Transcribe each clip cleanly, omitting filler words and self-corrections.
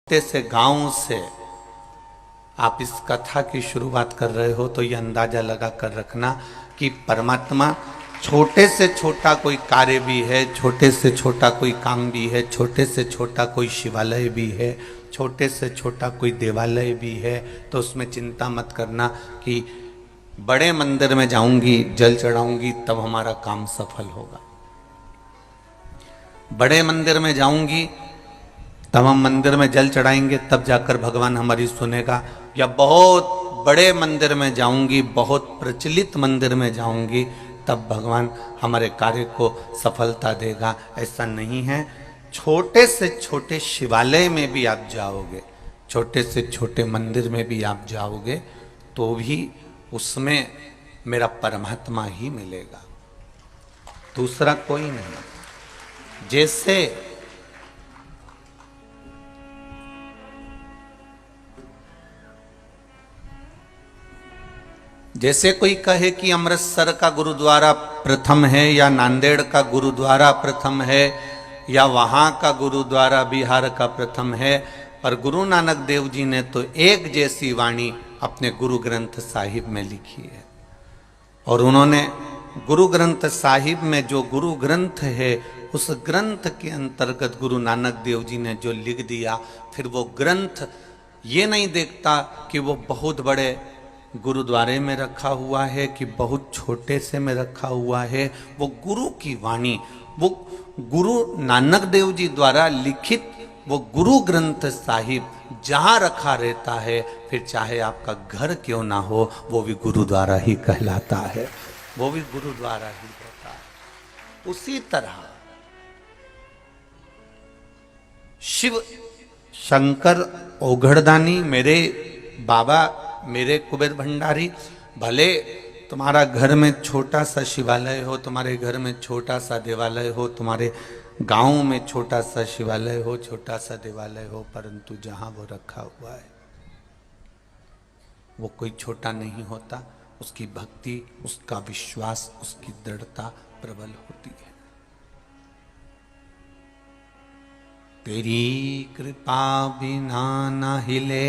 से गांव से आप इस कथा की शुरुआत कर रहे हो तो ये अंदाजा लगा कर रखना कि परमात्मा छोटे से छोटा कोई कार्य भी है, छोटे से छोटा कोई काम भी है, छोटे से छोटा कोई शिवालय भी है, छोटे से छोटा कोई देवालय भी है, तो उसमें चिंता मत करना कि बड़े मंदिर में जाऊंगी, जल चढ़ाऊंगी तब हमारा काम सफल होगा। बड़े मंदिर में जाऊंगी तब हम मंदिर में जल चढ़ाएंगे तब जाकर भगवान हमारी सुनेगा, या बहुत बड़े मंदिर में जाऊंगी, बहुत प्रचलित मंदिर में जाऊंगी तब भगवान हमारे कार्य को सफलता देगा। ऐसा नहीं है। छोटे से छोटे शिवालय में भी आप जाओगे, छोटे से छोटे मंदिर में भी आप जाओगे तो भी उसमें मेरा परमात्मा ही मिलेगा, दूसरा कोई नहीं। जैसे कोई कहे कि अमृतसर का गुरुद्वारा प्रथम है या नांदेड़ का गुरुद्वारा प्रथम है या वहाँ का गुरुद्वारा बिहार का प्रथम है, पर गुरु नानक देव जी ने तो एक जैसी वाणी अपने गुरु ग्रंथ साहिब में लिखी है। और उन्होंने गुरु ग्रंथ साहिब में जो गुरु ग्रंथ है उस ग्रंथ के अंतर्गत गुरु नानक देव जी ने जो लिख दिया, फिर वो ग्रंथ ये नहीं देखता कि वो बहुत बड़े गुरुद्वारे में रखा हुआ है कि बहुत छोटे से में रखा हुआ है। वो गुरु की वाणी, वो गुरु नानक देव जी द्वारा लिखित वो गुरु ग्रंथ साहिब जहां रखा रहता है, फिर चाहे आपका घर क्यों ना हो वो भी गुरुद्वारा ही कहलाता है, वो भी गुरुद्वारा ही होता है। उसी तरह शिव शंकर ओघड़दानी, मेरे बाबा, मेरे कुबेर भंडारी, भले तुम्हारा घर में छोटा सा शिवालय हो, तुम्हारे घर में छोटा सा देवालय हो, तुम्हारे गांव में छोटा सा शिवालय हो, छोटा सा देवालय हो, परंतु जहां वो रखा हुआ है वो कोई छोटा नहीं होता। उसकी भक्ति, उसका विश्वास, उसकी दृढ़ता प्रबल होती है। तेरी कृपा बिना न हिले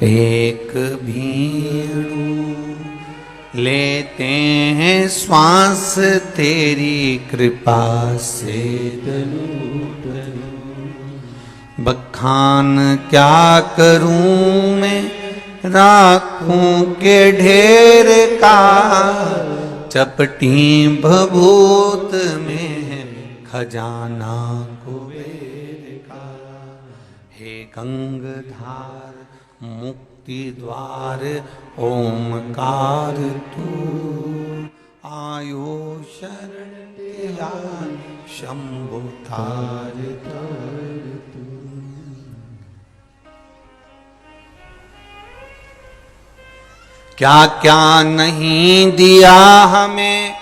एक भी अणु, लेते हैं श्वास तेरी कृपा से तनु तनु। बखान क्या करूं मैं राखूं के ढेर का, चपटी भभूत में खजाना कुबेर का। हे गंगधार मुक्ति द्वार ओमकार तू, आयो शरण तेरा शंभु तार तार तू। क्या क्या नहीं दिया हमें,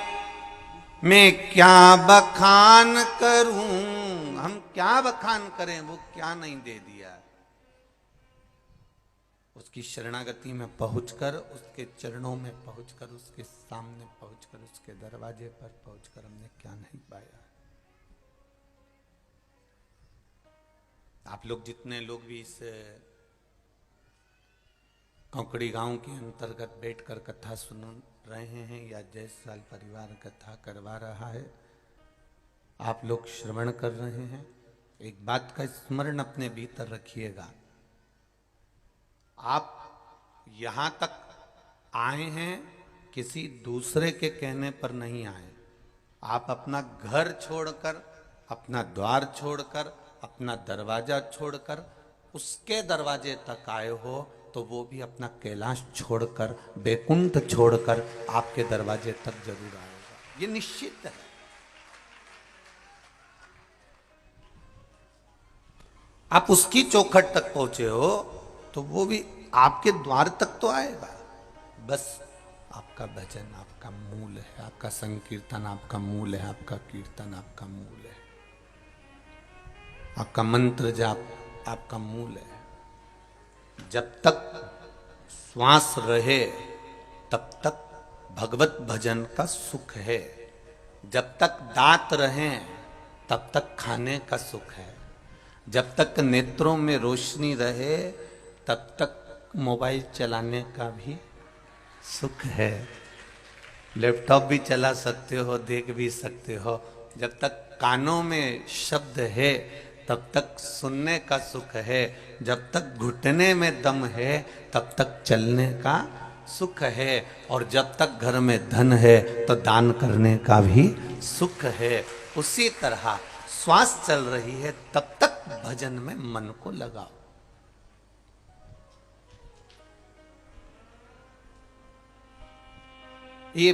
मैं क्या बखान करूं। हम क्या बखान करें, वो क्या नहीं दे दिया। उसकी शरणागति में पहुंचकर, उसके चरणों में पहुंचकर, उसके सामने पहुंचकर, उसके दरवाजे पर पहुंचकर हमने क्या नहीं पाया। आप लोग जितने लोग भी इस कौकड़ी गांव के अंतर्गत बैठकर कथा सुन रहे हैं या जयसाल परिवार कथा करवा रहा है, आप लोग श्रवण कर रहे हैं, एक बात का स्मरण अपने भीतर रखिएगा। आप यहां तक आए हैं किसी दूसरे के कहने पर नहीं आए। आप अपना घर छोड़कर, अपना द्वार छोड़कर, अपना दरवाजा छोड़कर उसके दरवाजे तक आए हो, तो वो भी अपना कैलाश छोड़कर, बैकुंठ छोड़कर आपके दरवाजे तक जरूर आएगा, ये निश्चित है। आप उसकी चौखट तक पहुंचे हो तो वो भी आपके द्वार तक तो आएगा। बस आपका भजन आपका मूल है, आपका संकीर्तन आपका मूल है, आपका कीर्तन आपका मूल है, आपका मंत्र जाप आपका मूल है। जब तक श्वास रहे तब तक भगवत भजन का सुख है, जब तक दांत रहें तब तक खाने का सुख है, जब तक नेत्रों में रोशनी रहे तब तक मोबाइल चलाने का भी सुख है। लैपटॉप भी चला सकते हो, देख भी सकते हो। जब तक कानों में शब्द है तब तक सुनने का सुख है। जब तक घुटने में दम है तब तक चलने का सुख है। और जब तक घर में धन है तो दान करने का भी सुख है। उसी तरह श्वास चल रही है तब तक भजन में मन को लगाओ। ये